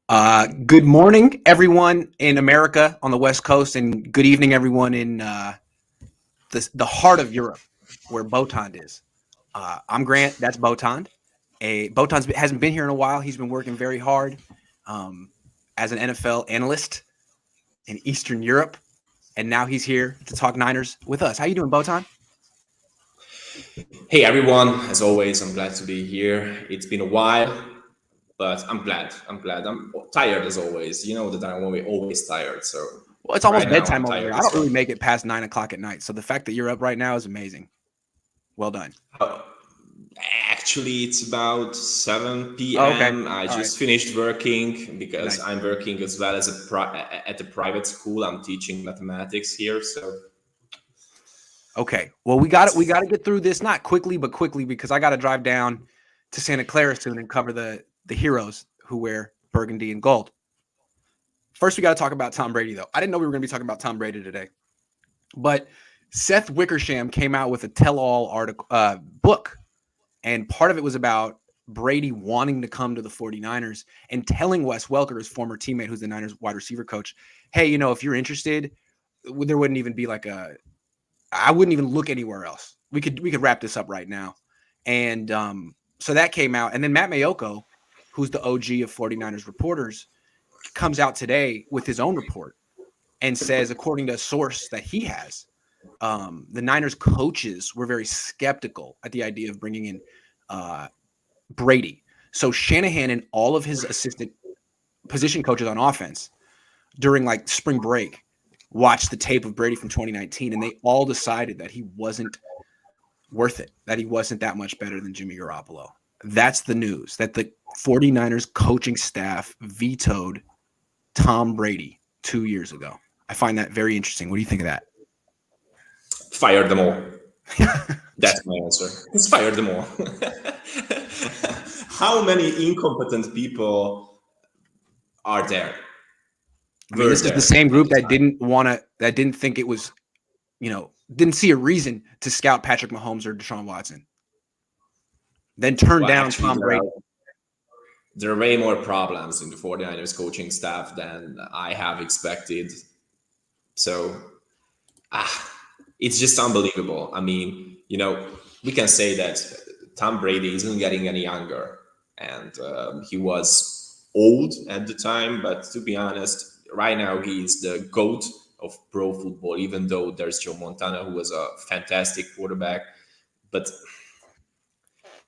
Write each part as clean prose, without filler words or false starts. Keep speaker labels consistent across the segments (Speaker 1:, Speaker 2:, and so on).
Speaker 1: Good morning, everyone in America on the West Coast, and good evening, everyone in the heart of Europe, where Botond is. I'm Grant. That's Botond. Botond hasn't been here in a while. He's been working very hard um, as an NFL analyst in Eastern Europe, and now he's here to talk Niners with us. How you doing, Botond?
Speaker 2: Hey everyone, as always, I'm glad to be here. It's been a while, but I'm glad. I'm tired as always. You know that I'm always tired. So
Speaker 1: Well, it's
Speaker 2: right
Speaker 1: almost
Speaker 2: now I'm
Speaker 1: bedtime over here.
Speaker 2: tired
Speaker 1: I
Speaker 2: as
Speaker 1: don't
Speaker 2: well.
Speaker 1: really make it past 9 o'clock at night, so the fact that you're up right now is amazing. Well done.
Speaker 2: Uh, Actually, it's about 7
Speaker 1: Oh, okay.
Speaker 2: p.m. I
Speaker 1: All right.
Speaker 2: just finished working because
Speaker 1: Nice.
Speaker 2: I'm working as well as at a private school. I'm teaching mathematics here. So
Speaker 1: Okay. Well, we got to get through this not quickly, but quickly because I got to drive down to Santa Clara soon and cover the heroes who wear burgundy and gold. First, we got to talk about Tom Brady, though. I didn't know we were going to be talking about Tom Brady today, but Seth Wickersham came out with a tell-all article book, and part of it was about Brady wanting to come to the 49ers and telling Wes Welker, his former teammate, who's the Niners wide receiver coach, hey, if you're interested, there wouldn't even be I wouldn't even look anywhere else. We could wrap this up right now. And so that came out. And then Matt Mayoko, who's the OG of 49ers reporters, comes out today with his own report and says, according to a source that he has, the Niners coaches were very skeptical at the idea of bringing in Brady. So Shanahan and all of his assistant position coaches on offense during like spring break watched the tape of Brady from 2019, and they all decided that he wasn't worth it, that he wasn't that much better than Jimmy Garoppolo. That's the news, that the 49ers coaching staff vetoed Tom Brady 2 years ago. I find that very interesting. What do you think of that?
Speaker 2: fire them all. That's my answer. Let's fire them all. How many incompetent people are there?
Speaker 1: I mean,
Speaker 2: Were
Speaker 1: this is the
Speaker 2: there
Speaker 1: same
Speaker 2: at
Speaker 1: group
Speaker 2: the time?
Speaker 1: that didn't think it was, didn't see a reason to scout Patrick Mahomes or Deshaun Watson, then turned
Speaker 2: Well,
Speaker 1: down
Speaker 2: actually,
Speaker 1: Tom Brady.
Speaker 2: there are way more problems in the 49ers coaching staff than I have expected. So it's just unbelievable. I mean, we can say that Tom Brady isn't getting any younger, and he was old at the time. But to be honest, right now he's the GOAT of pro football. Even though there's Joe Montana, who was a fantastic quarterback, but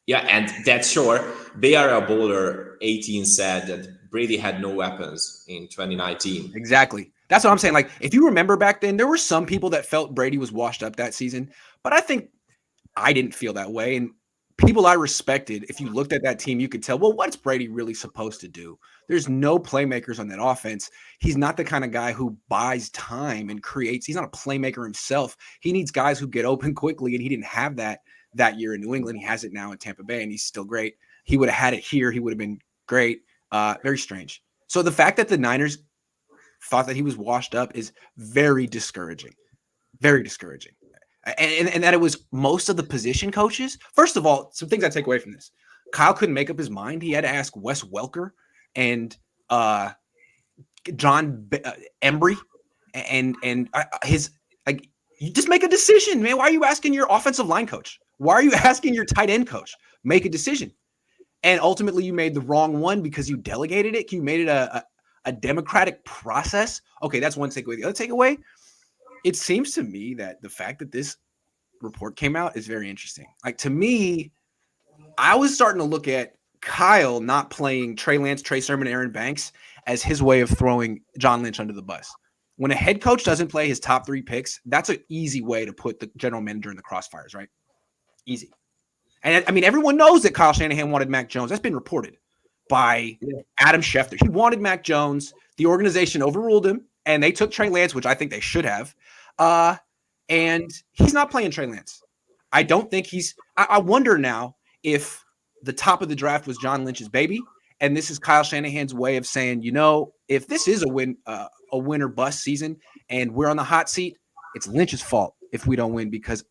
Speaker 2: yeah, and that's sure. They are a bowler 18 said that Brady had no weapons in 2019.
Speaker 1: Exactly. That's what I'm saying. Like, if you remember back then, there were some people that felt Brady was washed up that season, but I think I didn't feel that way. And people I respected, if you looked at that team, you could tell, well, what's Brady really supposed to do? There's no playmakers on that offense. He's not the kind of guy who buys time and creates. He's not a playmaker himself. He needs guys who get open quickly, and he didn't have that year in New England. He has it now in Tampa Bay, and he's still great. He would have had it here. He would have been great. Very strange. So the fact that the Niners thought that he was washed up is very discouraging. Very discouraging. And that it was most of the position coaches. First of all, some things I take away from this. Kyle couldn't make up his mind. He had to ask Wes Welker and John Embry and his like. You just make a decision, man. Why are you asking your offensive line coach? Why are you asking your tight end coach? Make a decision. And ultimately, you made the wrong one because you delegated it. You made it a democratic process. Okay, that's one takeaway. The other takeaway, it seems to me that the fact that this report came out is very interesting. Like, to me, I was starting to look at Kyle not playing Trey Lance, Trey Sermon, Aaron Banks as his way of throwing John Lynch under the bus. When a head coach doesn't play his top three picks, that's an easy way to put the general manager in the crossfires, right? Easy. And I mean, everyone knows that Kyle Shanahan wanted Mac Jones. That's been reported by Adam Schefter. He wanted Mac Jones. The organization overruled him, and they took Trey Lance, which I think they should have. And he's not playing Trey Lance. I don't think he's. I wonder now if the top of the draft was John Lynch's baby, and this is Kyle Shanahan's way of saying, if this is a win or bust season, and we're on the hot seat, it's Lynch's fault if we don't win because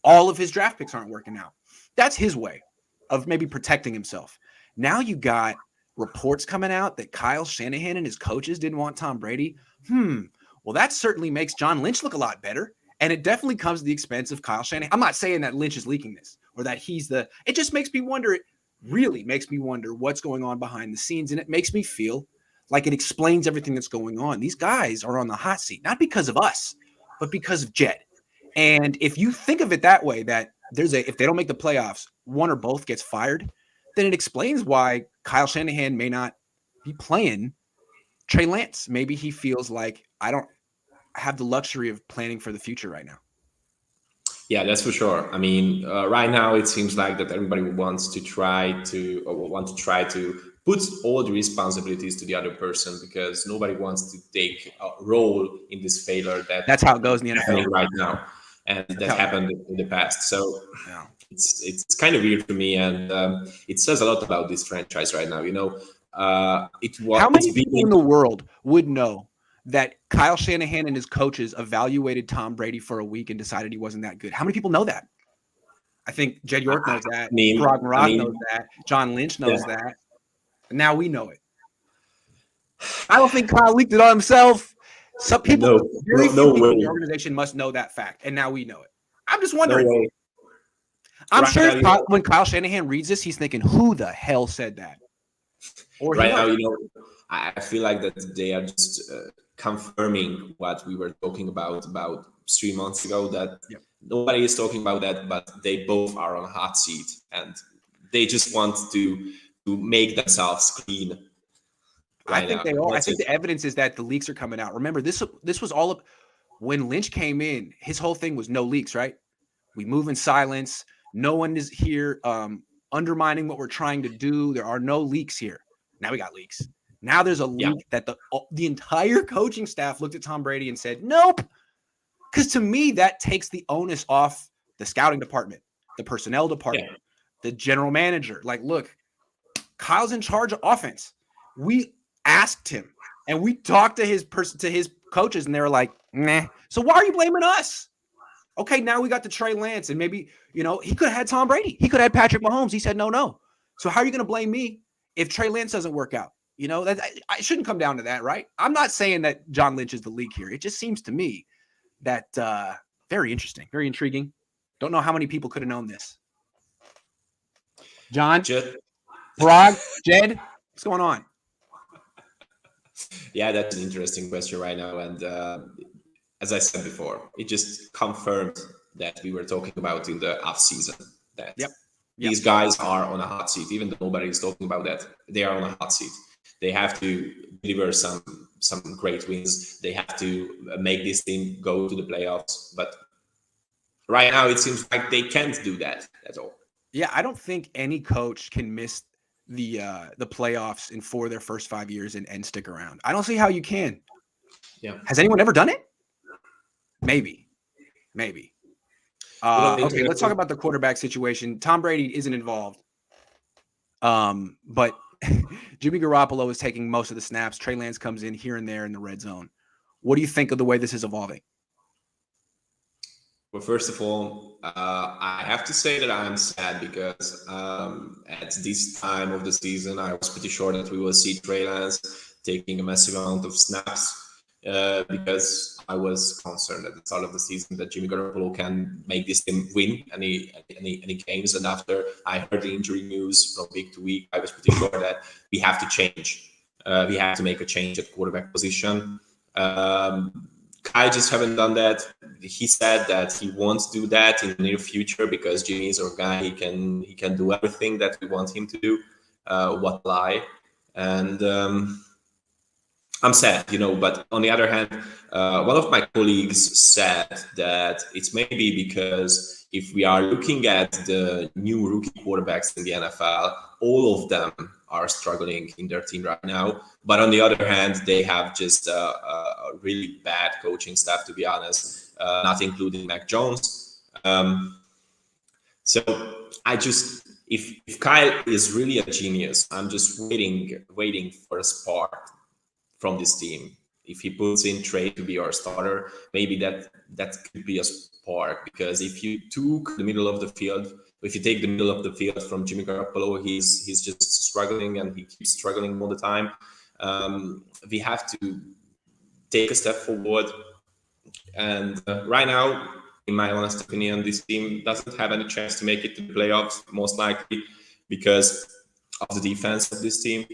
Speaker 1: all of his draft picks aren't working out. That's his way of maybe protecting himself. Now you got reports coming out that Kyle Shanahan and his coaches didn't want Tom Brady. Well, that certainly makes John Lynch look a lot better. And it definitely comes at the expense of Kyle Shanahan. I'm not saying that Lynch is leaking this or that it just makes me wonder. It really makes me wonder what's going on behind the scenes. And it makes me feel like it explains everything that's going on. These guys are on the hot seat, not because of us, but because of Jed. And if you think of it that way, that if they don't make the playoffs, one or both gets fired, then it explains why Kyle Shanahan may not be playing Trey Lance. Maybe he feels like, I don't have the luxury of planning for the future right now.
Speaker 2: Yeah, that's for sure. I mean, right now it seems like that everybody wants to try to put all the responsibilities to the other person, because nobody wants to take a role in this failure
Speaker 1: that's how it goes in the NFL
Speaker 2: right now, and that happened in the past. So
Speaker 1: yeah.
Speaker 2: It's kind of weird to me, and it says a lot about this franchise right now.
Speaker 1: How many people in the world would know that Kyle Shanahan and his coaches evaluated Tom Brady for a week and decided he wasn't that good? How many people know that? I think Jed York knows that. Parag Marag knows that. John Lynch knows that. And now we know it. I don't think Kyle leaked it on himself. Some people, very few people in the organization must know that fact, and now we know it. I'm just wondering. I'm sure when Kyle Shanahan reads this, he's thinking, "Who the hell said that?"
Speaker 2: Or right now, I feel like that they are just confirming what we were talking about 3 months ago, that nobody is talking about that, but they both are on a hot seat, and they just want to make themselves clean.
Speaker 1: I think I think the evidence is that the leaks are coming out. Remember, this was all of when Lynch came in. His whole thing was no leaks, right? We move in silence. No one is here undermining what we're trying to do. There are no leaks here. Now we got leaks. Now there's a leak that the entire coaching staff looked at Tom Brady and said, nope. Because to me, that takes the onus off the scouting department, the personnel department, the general manager. Like, look, Kyle's in charge of offense. We asked him and we talked to his coaches, and they were like, nah. So why are you blaming us? Okay, now we got the Trey Lance, and maybe, he could have had Tom Brady. He could have had Patrick Mahomes. He said, no. So how are you going to blame me if Trey Lance doesn't work out? I shouldn't come down to that, right? I'm not saying that John Lynch is the leak here. It just seems to me that very interesting, very intriguing. Don't know how many people could have known this. John? Parag? Jed? What's going on?
Speaker 2: Yeah, that's an interesting question right now. And as I said before, it just confirmed that we were talking about in the off season, that these guys are on a hot seat. Even though nobody is talking about that, they are on a hot seat. They have to deliver some great wins. They have to make this team go to the playoffs. But right now, it seems like they can't do that at all.
Speaker 1: Yeah, I don't think any coach can miss the playoffs for their first 5 years and stick around. I don't see how you can.
Speaker 2: Yeah.
Speaker 1: Has anyone ever done it? Maybe. Okay, let's talk about the quarterback situation. Tom Brady isn't involved. But Jimmy Garoppolo is taking most of the snaps. Trey Lance comes in here and there in the red zone. What do you think of the way this is evolving?
Speaker 2: Well, first of all, I have to say that I'm sad because at this time of the season, I was pretty sure that we will see Trey Lance taking a massive amount of snaps because I was concerned at the start of the season that Jimmy Garoppolo can make this team win any games. And after I heard the injury news from week to week, I was pretty sure that we have to change. We have to make a change at quarterback position. I just haven't done that. He said that he wants to do that in the near future because Jimmy is our guy. He can do everything that we want him to do. What lie? And I'm sad, but on the other hand, one of my colleagues said that it's maybe because if we are looking at the new rookie quarterbacks in the NFL, all of them are struggling in their team right now. But on the other hand, they have just a really bad coaching staff, to be honest, not including Mac Jones. So if Kyle is really a genius, I'm just waiting for a spark from this team. If he puts in Trey to be our starter, maybe that could be a spark. Because if you took the middle of the field If you take the middle of the field from Jimmy Garoppolo, he's just struggling, and he keeps struggling all the time. We have to take a step forward. And right now, in my honest opinion, this team doesn't have any chance to make it to the playoffs, most likely because of the defense of this team.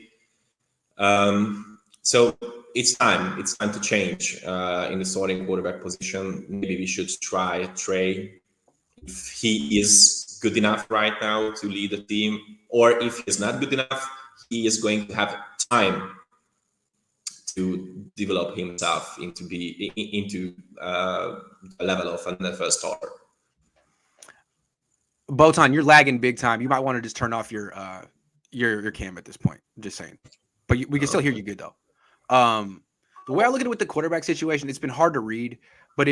Speaker 2: So it's time. It's time to change in the starting quarterback position. Maybe we should try Trey if he is good enough right now to lead the team, or if he's not good enough, he is going to have time to develop himself into a level of an NFL starter.
Speaker 1: Botond, you're lagging big time. You might want to just turn off your cam at this point. I'm just saying, but we can still hear you good though. The way I look at it with the quarterback situation, it's been hard to read, but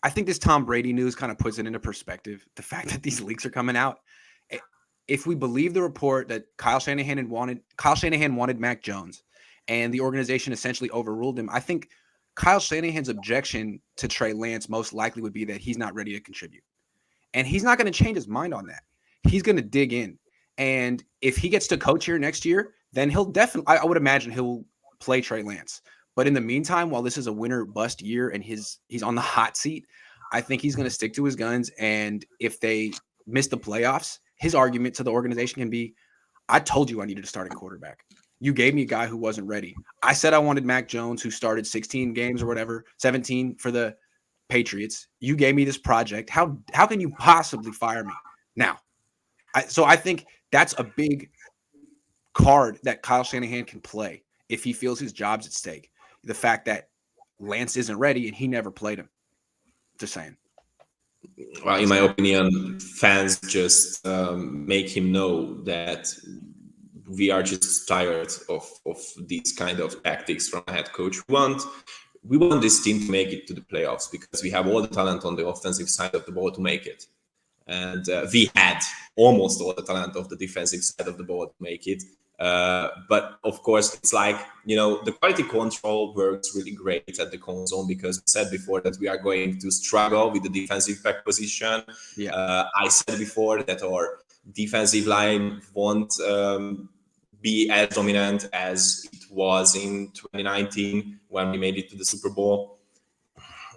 Speaker 1: I think this Tom Brady news kind of puts it into perspective. The fact that these leaks are coming out, if we believe the report that Kyle Shanahan wanted Mac Jones, and the organization essentially overruled him, I think Kyle Shanahan's objection to Trey Lance most likely would be that he's not ready to contribute. And he's not going to change his mind on that. He's going to dig in. And if he gets to coach here next year, then he'll definitely, I would imagine he'll play Trey Lance. But in the meantime, while this is a winner bust year and he's on the hot seat, I think he's going to stick to his guns. And if they miss the playoffs, his argument to the organization can be, I told you I needed a starting quarterback. You gave me a guy who wasn't ready. I said I wanted Mac Jones, who started 16 games or whatever, 17 for the Patriots. You gave me this project. How can you possibly fire me now? So I think that's a big card that Kyle Shanahan can play if he feels his job's at stake. The fact that Lance isn't ready and he never played him. Just saying.
Speaker 2: Well, in my opinion, fans just make him know that we are just tired of these kind of tactics from a head coach. We want this team to make it to the playoffs because we have all the talent on the offensive side of the ball to make it. And we had almost all the talent of the defensive side of the ball to make it. But of course, it's like, the quality control works really great at the Cohn zone because we said before that we are going to struggle with the defensive back position.
Speaker 1: Yeah.
Speaker 2: I said before that our defensive line won't be as dominant as it was in 2019 when we made it to the Super Bowl.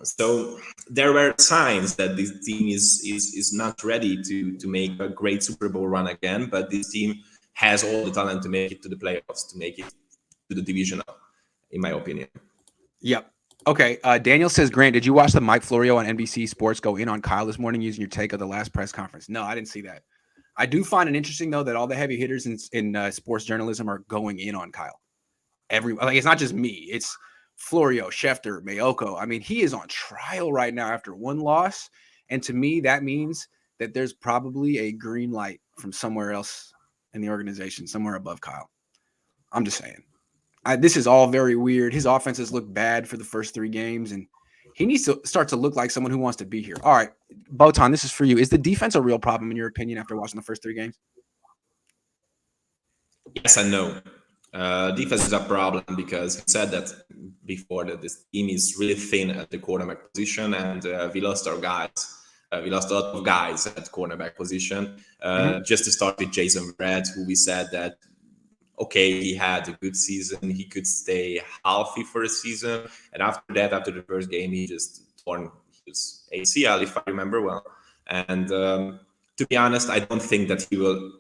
Speaker 2: So there were signs that this team is not ready to make a great Super Bowl run again, but this team has all the talent to make it to the playoffs, to make it to the divisional, in my opinion.
Speaker 1: Yep. Okay. Daniel says, Grant, did you watch the Mike Florio on NBC Sports go in on Kyle this morning using your take of the last press conference? No, I didn't see that. I do find it interesting, though, that all the heavy hitters in sports journalism are going in on Kyle. It's not just me. It's Florio, Schefter, Mayoko. I mean, he is on trial right now after one loss. And to me, that means that there's probably a green light from somewhere else in the organization, somewhere above Kyle. I'm just saying. This is all very weird. His offenses look bad for the first 3 games, and he needs to start to look like someone who wants to be here. All right, Botond, this is for you. Is the defense a real problem in your opinion after watching the first 3 games?
Speaker 2: Yes and no. Defense is a problem because we said that before that this team is really thin at the cornerback position, and we lost our guys. We lost a lot of guys at cornerback position. Just to start with Jason Verrett, who we said that, okay, he had a good season. He could stay healthy for a season. And after that, after the first game, he just torn his ACL, if I remember well. And to be honest, I don't think that he will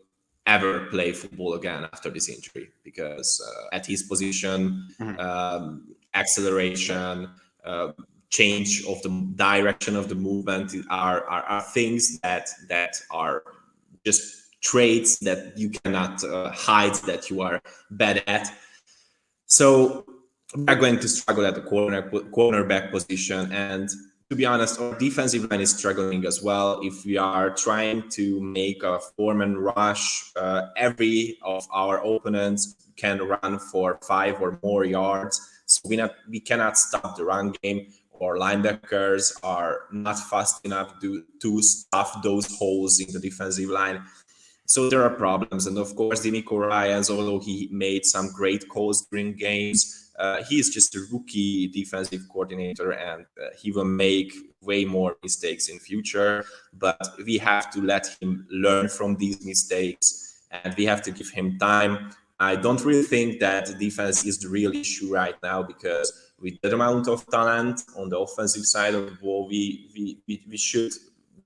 Speaker 2: ever play football again after this injury because at his position, acceleration, change of the direction of the movement are things that are just traits that you cannot hide that you are bad at. So we're going to struggle at the cornerback position. And to be honest, our defensive line is struggling as well. If we are trying to make a four-man rush, every of our opponents can run for 5 or more yards. So we cannot stop the run game. Our linebackers are not fast enough to stuff those holes in the defensive line. So there are problems. And of course, DeMeco Ryans, although he made some great calls during games, He is just a rookie defensive coordinator, and he will make way more mistakes in future. But we have to let him learn from these mistakes, and we have to give him time. I don't really think that the defense is the real issue right now, because with the amount of talent on the offensive side of the ball, we should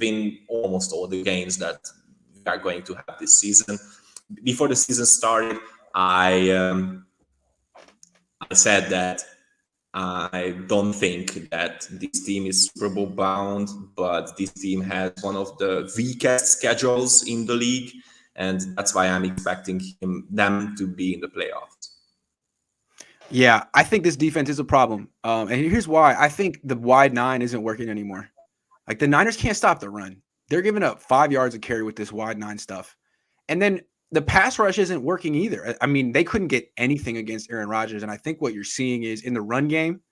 Speaker 2: win almost all the games that we are going to have this season. Before the season started, I said that I don't think that this team is Super Bowl bound, but this team has one of the weakest schedules in the league, and that's why I'm expecting them to be in the playoffs.
Speaker 1: Yeah, I think this defense is a problem. And here's why. I think the wide 9 isn't working anymore. Like, the Niners can't stop the run. They're giving up 5 yards a carry with this wide 9 stuff. And then the pass rush isn't working either. I mean, they couldn't get anything against Aaron Rodgers. And I think what you're seeing is in the run game,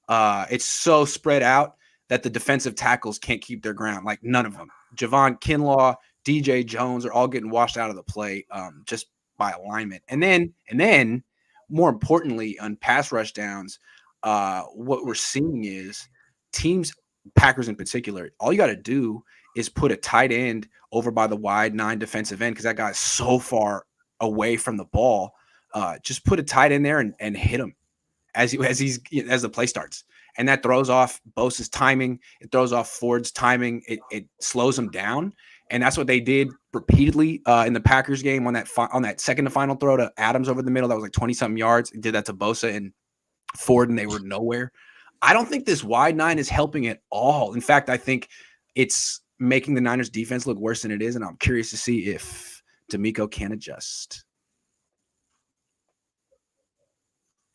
Speaker 1: it's so spread out that the defensive tackles can't keep their ground. Like, none of them. Javon Kinlaw, DJ Jones are all getting washed out of the play just by alignment. And then more importantly, on pass rush downs, what we're seeing is teams, Packers in particular, all you got to do is put a tight end over by the wide 9 defensive end, because that guy's so far away from the ball. Just put a tight end there and hit him as the play starts. And that throws off Bosa's timing. It throws off Ford's timing. It slows him down. And that's what they did repeatedly in the Packers game on that second to final throw to Adams over the middle. That was like 20-something yards. It did that to Bosa and Ford, and they were nowhere. I don't think this wide 9 is helping at all. In fact, I think it's making the Niners defense look worse than it is, and I'm curious to see if D'Amico can adjust.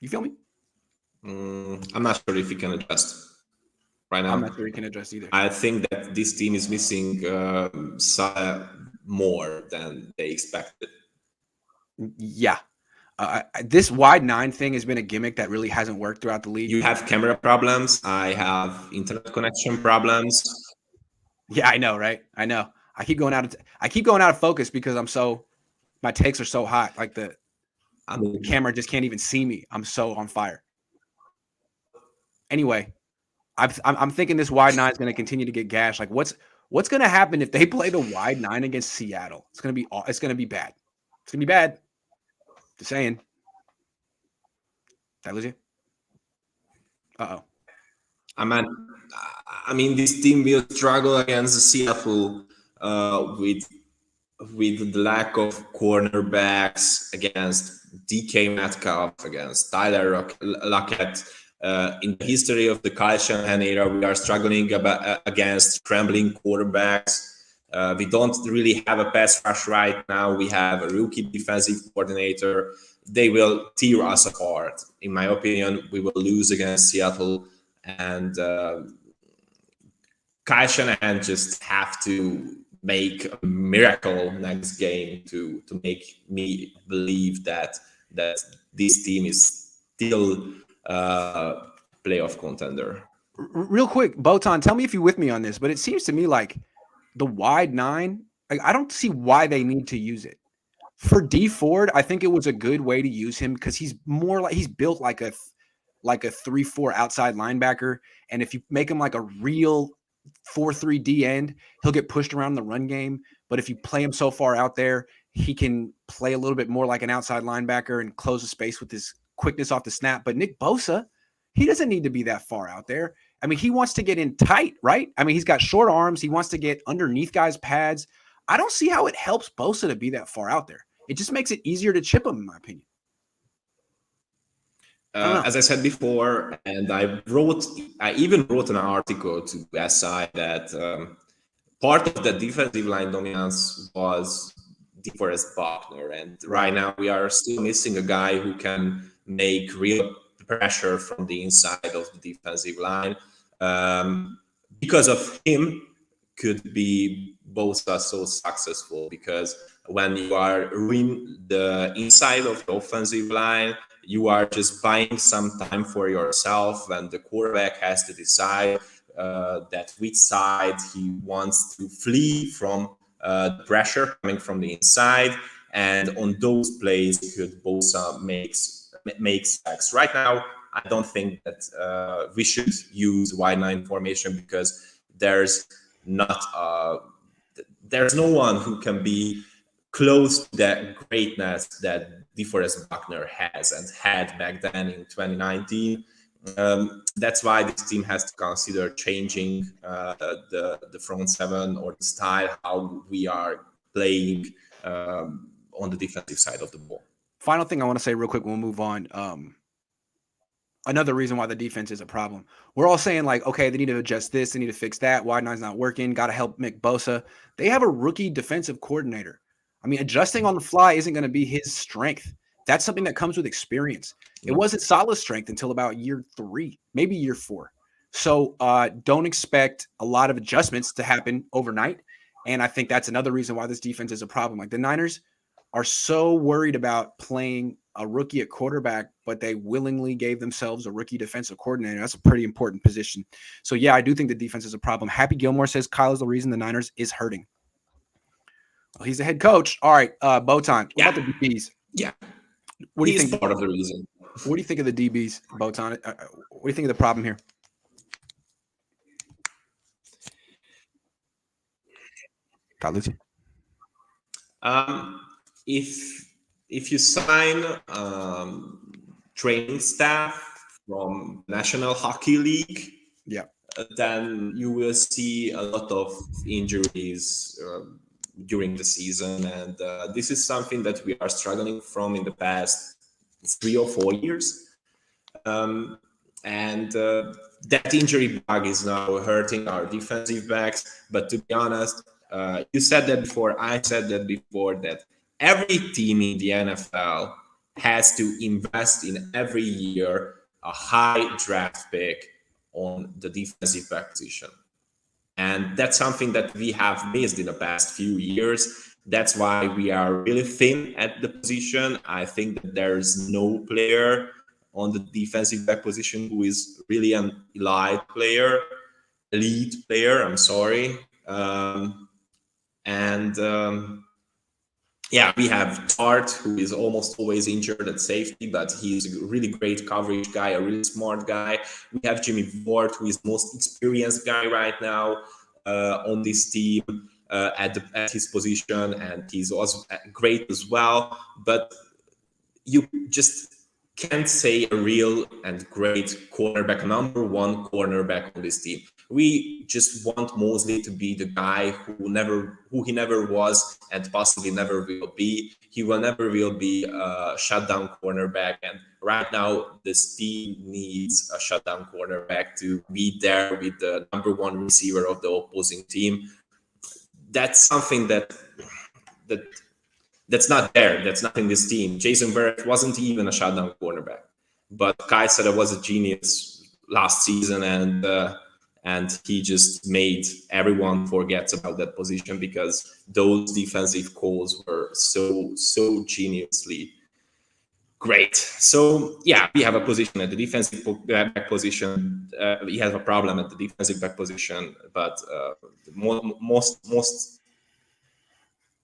Speaker 1: You feel me?
Speaker 2: I'm not sure if he can adjust right now.
Speaker 1: I'm not sure he can adjust either.
Speaker 2: I think that this team is missing more than they expected.
Speaker 1: Yeah. This wide 9 thing has been a gimmick that really hasn't worked throughout the league.
Speaker 2: You have camera problems. I have internet connection problems.
Speaker 1: Yeah, I know, right? I know. I keep going out of focus because my takes are so hot. Like the camera just can't even see me. I'm so on fire. Anyway, I'm thinking this wide 9 is going to continue to get gashed. Like, what's going to happen if they play the wide 9 against Seattle? It's going to be bad. It's going to be bad. Just saying. Did I lose you? Uh-oh.
Speaker 2: I mean, this team will struggle against Seattle with the lack of cornerbacks, against DK Metcalf, against Tyler Lockett. In the history of the Kyle Shanahan era, we are struggling against scrambling quarterbacks. We don't really have a pass rush right now. We have a rookie defensive coordinator. They will tear us apart. In my opinion, we will lose against Seattle. And Kyle Shanahan just have to make a miracle next game to make me believe that this team is still playoff contender.
Speaker 1: Real quick, Botond, tell me if you're with me on this, but it seems to me like the wide 9, I don't see why they need to use it. For D Ford, I think it was a good way to use him because he's built like a 3-4 outside linebacker. And if you make him like a real 4-3 D end, he'll get pushed around the run game. But if you play him so far out there, he can play a little bit more like an outside linebacker and close the space with his quickness off the snap. But Nick Bosa, he doesn't need to be that far out there. I mean, he wants to get in tight, right? I mean, he's got short arms. He wants to get underneath guys' pads. I don't see how it helps Bosa to be that far out there. It just makes it easier to chip him, in my opinion.
Speaker 2: As I said before, and I even wrote an article to SI that part of the defensive line dominance was DeForest Buckner, and right now we are still missing a guy who can make real pressure from the inside of the defensive line. Because of him, could be both are so successful, because when you are ruining the inside of the offensive line, you are just buying some time for yourself, and the quarterback has to decide that which side he wants to flee from the pressure coming from the inside. And on those plays, could Bosa makes makes sense. Right now, I don't think that we should use wide nine formation because not there's no one who can be close to that greatness that DeForest Buckner has and had back then in 2019. That's why this team has to consider changing the front seven or the style how we are playing on the defensive side of the ball.
Speaker 1: Final thing I want to say real quick, we'll move on. Another reason why the defense is a problem. We're all saying like, okay, they need to adjust this, they need to fix that. Wide nine's not working. Got to help Mick Bosa. They have a rookie defensive coordinator. I mean, adjusting on the fly isn't going to be his strength. That's something that comes with experience. It wasn't Saleh's strength until about year 3, maybe year 4. So don't expect a lot of adjustments to happen overnight. And I think that's another reason why this defense is a problem. Like the Niners are so worried about playing a rookie at quarterback, but they willingly gave themselves a rookie defensive coordinator. That's a pretty important position. So yeah, I do think the defense is a problem. Happy Gilmore says Kyle is the reason the Niners is hurting. Well, he's the head coach. All right, Botond. What about the DBs?
Speaker 2: Yeah.
Speaker 1: What do you think?
Speaker 2: Part of the reason.
Speaker 1: What do you think of the DBs, Botond? What do you think of the problem here?
Speaker 2: If you sign training staff from National Hockey League, then you will see a lot of injuries during the season, and this is something that we are struggling from in the past 3 or 4 years, and that injury bug is now hurting our defensive backs. But to be honest, you said that before, I said that before, that every team in the NFL has to invest in every year a high draft pick on the defensive back position. And that's something that we have missed in the past few years. That's why we are really thin at the position. I think that there's no player on the defensive back position who is really an elite player. I'm sorry. We have Tart, who is almost always injured at safety, but he's a really great coverage guy, a really smart guy. We have Jimmy Ward, who is the most experienced guy right now on this team at his position, and he's also great as well. But you just can't say a real and great cornerback, number one cornerback on this team. We just want Mosley to be the guy who he never was and possibly never will be. He will never will be a shutdown cornerback. And right now, this team needs a shutdown cornerback to be there with the number one receiver of the opposing team. That's something that's not there. That's not in this team. Jason Verrett wasn't even a shutdown cornerback, but Kai Sutter was a genius last season, and he just made everyone forget about that position because those defensive calls were so geniusly great. So yeah, we have a position at the defensive back position. We have a problem at the defensive back position, but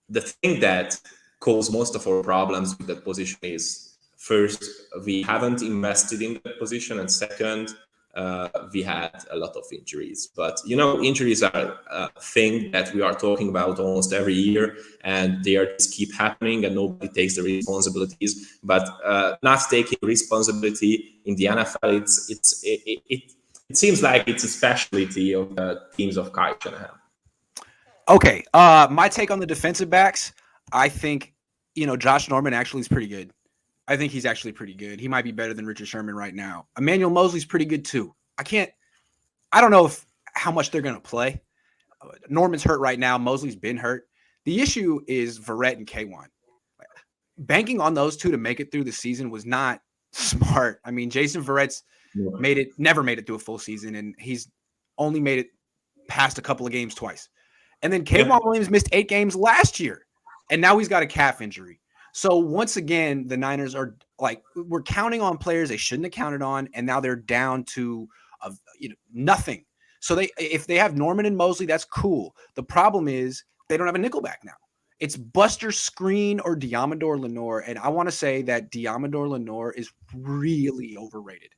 Speaker 2: the thing that cause most of our problems with that position is, first, we haven't invested in that position, and second, we had a lot of injuries. But injuries are a thing that we are talking about almost every year, and they just keep happening, and nobody takes the responsibilities. But not taking responsibility in the NFL, it seems like it's a specialty of the teams of Kyle Shanahan.
Speaker 1: Okay, my take on the defensive backs, I think, Josh Norman actually is pretty good. I think he's actually pretty good. He might be better than Richard Sherman right now. Emmanuel Mosley's pretty good too. I don't know how much they're going to play. Norman's hurt right now. Mosley's been hurt. The issue is Verrett and K1. Banking on those two to make it through the season was not smart. I mean, Jason Verrett's never made it through a full season, and he's only made it past a couple of games twice. And then K'Waun Williams missed 8 games last year, and now he's got a calf injury. So once again, the Niners are we're counting on players they shouldn't have counted on, and now they're down to nothing. So if they have Norman and Mosley, that's cool. The problem is they don't have a nickelback now. It's Buster Screen or Diamador Lenore, and I want to say that Diamador Lenore is really overrated.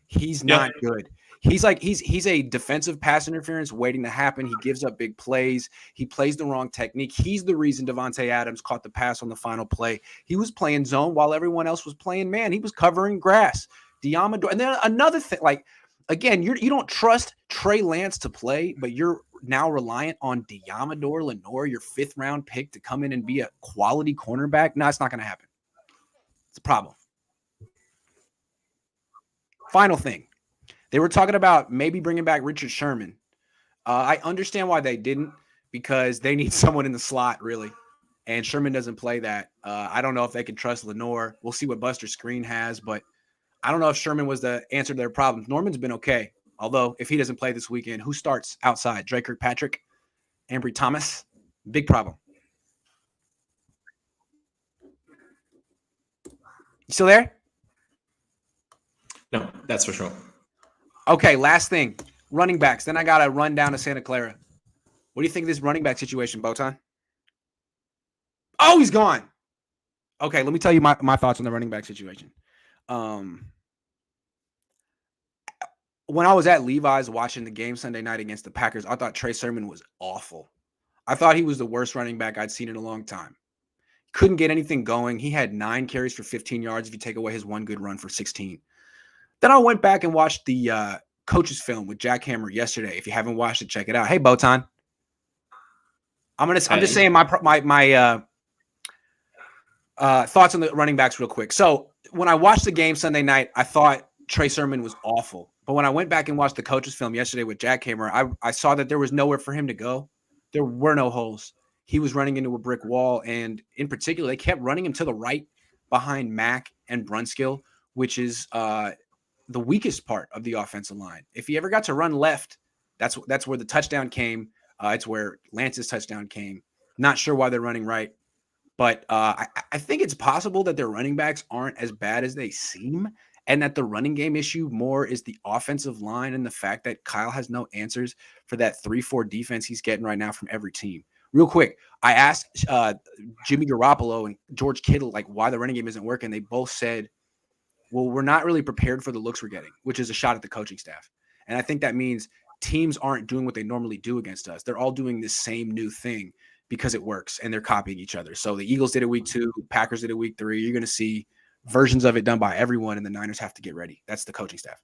Speaker 1: He's
Speaker 2: Yeah.
Speaker 1: not good. He's a defensive pass interference waiting to happen. He gives up big plays. He plays the wrong technique. He's the reason Devontae Adams caught the pass on the final play. He was playing zone while everyone else was playing man. He was covering grass. Diamador, and then another thing, like again, you don't trust Trey Lance to play, but you're now reliant on Diamador Lenore, your 5th round pick, to come in and be a quality cornerback. No, it's not going to happen. It's a problem. Final thing. They were talking about maybe bringing back Richard Sherman. I understand why they didn't, because they need someone in the slot, really. And Sherman doesn't play that. I don't know if they can trust Lenore. We'll see what Buster Screen has, but I don't know if Sherman was the answer to their problems. Norman's been okay. Although, if he doesn't play this weekend, who starts outside? Drake Kirkpatrick? Ambry Thomas? Big problem. You still there?
Speaker 2: No, that's for sure.
Speaker 1: Okay, last thing. Running backs. Then I got to run down to Santa Clara. What do you think of this running back situation, Botond? Oh, he's gone. Okay, let me tell you my thoughts on the running back situation. When I was at Levi's watching the game Sunday night against the Packers, I thought Trey Sermon was awful. I thought he was the worst running back I'd seen in a long time. Couldn't get anything going. He had 9 carries for 15 yards if you take away his one good run for 16. Then I went back and watched the coach's film with Jack Hammer yesterday. If you haven't watched it, check it out. Hey, Botond. I'm just saying my thoughts on the running backs real quick. So when I watched the game Sunday night, I thought Trey Sermon was awful. But when I went back and watched the coach's film yesterday with Jack Hammer, I saw that there was nowhere for him to go. There were no holes. He was running into a brick wall. And in particular, they kept running him to the right behind Mack and Brunskill, which is the weakest part of the offensive line. If he ever got to run left, that's where the touchdown came. It's where Lance's touchdown came. Not sure why they're running right. But I think it's possible that their running backs aren't as bad as they seem, and that the running game issue more is the offensive line and the fact that Kyle has no answers for that 3-4 defense he's getting right now from every team. Real quick, I asked Jimmy Garoppolo and George Kittle like why the running game isn't working. They both said, well, we're not really prepared for the looks we're getting, which is a shot at the coaching staff. And I think that means teams aren't doing what they normally do against us. They're all doing this same new thing because it works and they're copying each other. So the Eagles did it week 2, Packers did it week 3. You're going to see versions of it done by everyone, and the Niners have to get ready. That's the coaching staff.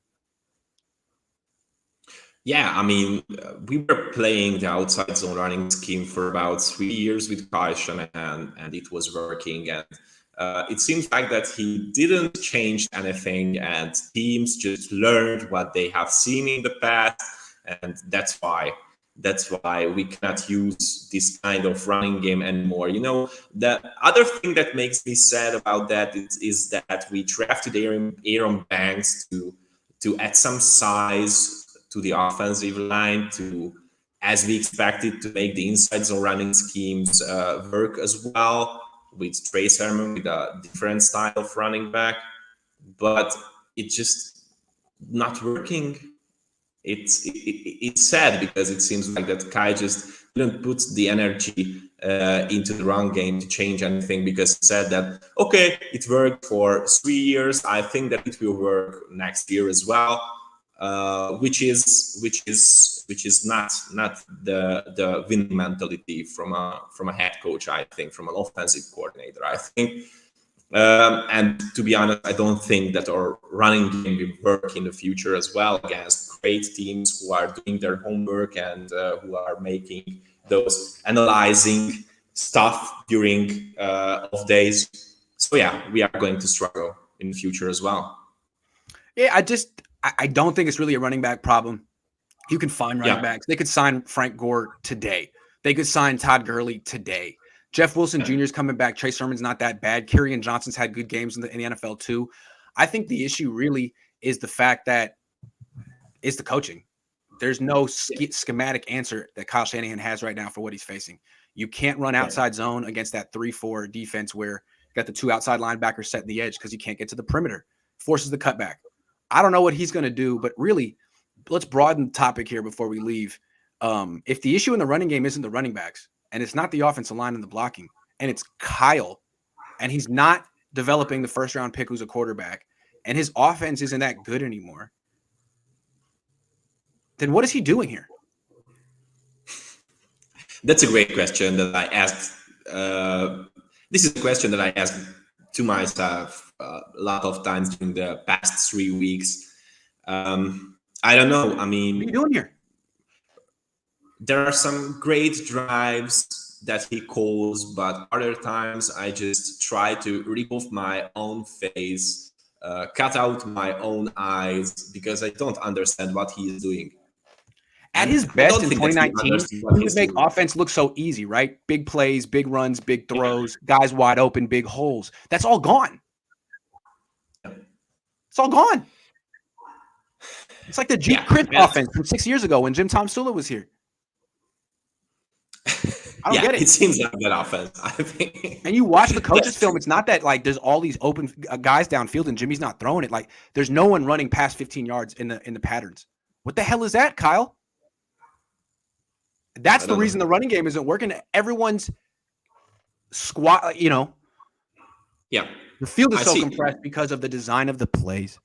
Speaker 2: Yeah, I mean, we were playing the outside zone running scheme for about 3 years with Kyle Shanahan, and it was working. And it seems like that he didn't change anything, and teams just learned what they have seen in the past, and that's why we cannot use this kind of running game anymore. You know, the other thing that makes me sad about that is that we drafted Aaron Banks to add some size to the offensive line, to, as we expected, to make the inside zone running schemes work as well, with Trey Sermon with a different style of running back, but it's just not working. It's sad because it seems like that Kai just didn't put the energy into the run game to change anything, because he said that, okay, it worked for 3 years. I think that it will work next year as well, which is not the winning mentality from a head coach. I think from an offensive coordinator. I think. And to be honest, I don't think that our running game will work in the future as well against great teams who are doing their homework and who are making those analyzing stuff during off days. So yeah, we are going to struggle in the future as well.
Speaker 1: Yeah, I don't think it's really a running back problem. You can find running backs. They could sign Frank Gore today. They could sign Todd Gurley today. Jeff Wilson Jr. is coming back. Trey Sermon's not that bad. Kerryon Johnson's had good games in the NFL too. I think the issue really is the fact that it's the coaching. There's no schematic answer that Kyle Shanahan has right now for what he's facing. You can't run outside zone against that 3-4 defense where you got the 2 outside linebackers setting the edge because you can't get to the perimeter. Forces the cutback. I don't know what he's going to do, but really, let's broaden the topic here before we leave. If the issue in the running game isn't the running backs, and it's not the offensive line and the blocking, and it's Kyle, and he's not developing the first round pick who's a quarterback, and his offense isn't that good anymore, then what is he doing here?
Speaker 2: That's a great question that I asked. This is a question that I asked to myself a lot of times during the past 3 weeks. I don't know. I
Speaker 1: What are you
Speaker 2: mean,
Speaker 1: doing here?
Speaker 2: there are some great drives that he calls, but other times I just try to remove my own face, cut out my own eyes because I don't understand what he is doing.
Speaker 1: At
Speaker 2: And
Speaker 1: his
Speaker 2: I don't
Speaker 1: best in
Speaker 2: think that he
Speaker 1: 2019,
Speaker 2: understands what
Speaker 1: he would
Speaker 2: he's
Speaker 1: make
Speaker 2: doing.
Speaker 1: offense look so easy, right? Big plays, big runs, big throws, guys wide open, big holes. That's all gone. It's all gone. It's like the Jeep Chris offense from 6 years ago when Jim Tom Sula was here. I don't get it.
Speaker 2: It seems like that offense, I think.
Speaker 1: And you watch the coaches film, it's not that like there's all these open guys downfield and Jimmy's not throwing it. Like there's no one running past 15 yards in the patterns. What the hell is that, Kyle? That's the reason the running game isn't working. Everyone's squat,
Speaker 2: Yeah.
Speaker 1: The field is so compressed because of the design of the plays.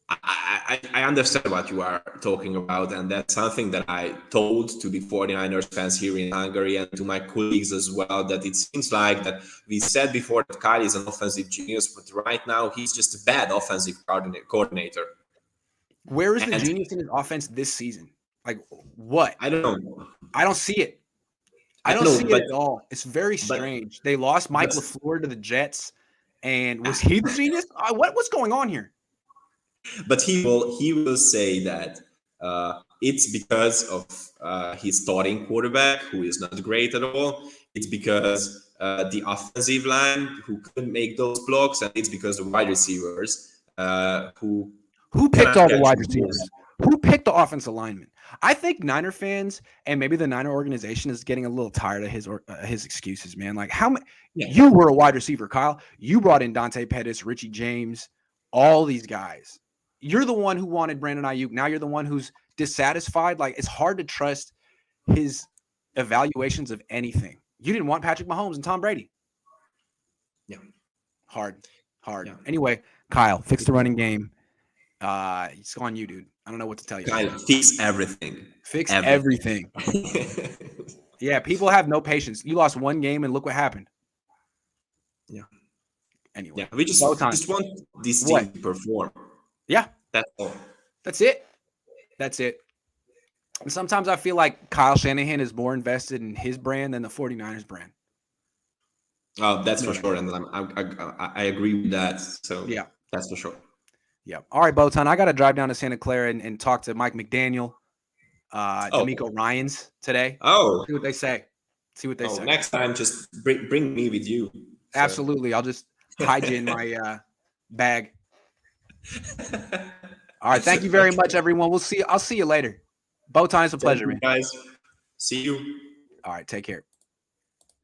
Speaker 2: I understand what you are talking about, and that's something that I told to the 49ers fans here in Hungary and to my colleagues as well, that it seems like that we said before that Kyle is an offensive genius, but right now he's just a bad offensive coordinator.
Speaker 1: Where is the genius in his offense this season? Like what?
Speaker 2: I don't know.
Speaker 1: I don't see it. I don't see it at all. It's very strange. They lost Mike LaFleur to the Jets, and was he the genius? What's going on here?
Speaker 2: But he will say that it's because of his starting quarterback, who is not great at all. It's because the offensive line who couldn't make those blocks, and it's because the wide receivers who
Speaker 1: picked all the wide receivers. Who picked the offensive lineman? I think Niner fans and maybe the Niner organization is getting a little tired of his excuses, man. Like you were a wide receiver, Kyle. You brought in Dante Pettis, Richie James, all these guys. You're the one who wanted Brandon Ayuk. Now you're the one who's dissatisfied. Like it's hard to trust his evaluations of anything. You didn't want Patrick Mahomes and Tom Brady.
Speaker 2: Yeah.
Speaker 1: Hard. Yeah. Anyway, Kyle, fix the running game. It's on you, dude. I don't know what to tell you.
Speaker 2: Kyle, fix everything.
Speaker 1: Fix everything. Yeah, people have no patience. You lost one game and look what happened.
Speaker 2: Yeah.
Speaker 1: Anyway.
Speaker 2: Yeah, we just want this team to perform.
Speaker 1: Yeah.
Speaker 2: That's all.
Speaker 1: That's it. And sometimes I feel like Kyle Shanahan is more invested in his brand than the 49ers brand.
Speaker 2: Oh, that's for sure. And I agree with that. So
Speaker 1: yeah,
Speaker 2: that's for sure.
Speaker 1: Yeah. All right, Botond. I got to drive down to Santa Clara and talk to Mike McDaniel, D'Amico Ryans today.
Speaker 2: Oh.
Speaker 1: See what they say. Say.
Speaker 2: Next time, just bring me with you. So.
Speaker 1: Absolutely. I'll just hide you in my bag. All right. Thank you very much, everyone. I'll see you later. Botond, it's a pleasure, man.
Speaker 2: Guys. See you.
Speaker 1: All right. Take care.